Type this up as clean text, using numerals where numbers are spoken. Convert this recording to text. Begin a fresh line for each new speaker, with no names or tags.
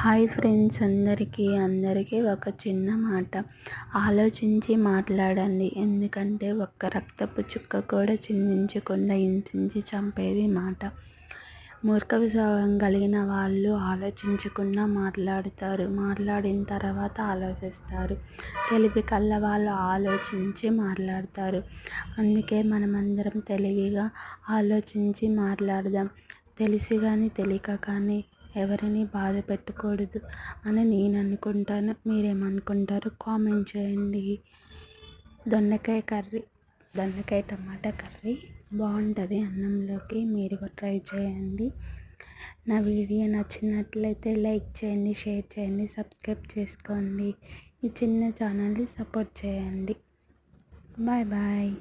Hi friends అందరికీ ఒక చిన్న మాట. ఆలోచించి మాట్లాడండి. ఎందుకంటే ఒక్క రక్తపు చుక్క కూడా చిందించకుండా హింసించి చంపేది మాట. మూర్ఖ స్వభావం కలిగిన వాళ్ళు ఆలోచించకుండా మాట్లాడుతారు. మాట్లాడిన తర్వాత ఆలోచిస్తారు. తెలివి కళ్ళ వాళ్ళు ఆలోచించి మాట్లాడతారు. అందుకే మనమందరం తెలివిగా ఆలోచించి మాట్లాడదాం. తెలిసి కానీ తెలియక కానీ ఎవరిని బాధ పెట్టకూడదు అని నేను అనుకుంటాను. మీరేమనుకుంటారు కామెంట్ చేయండి. దొండకాయ టమాటా కర్రీ బాగుంటుంది అన్నంలోకి. మీరు ట్రై చేయండి. నా వీడియో నచ్చినట్లయితే లైక్ చేయండి, షేర్ చేయండి, సబ్స్క్రైబ్ చేసుకోండి. ఈ చిన్న ఛానల్ని సపోర్ట్ చేయండి. Bye bye.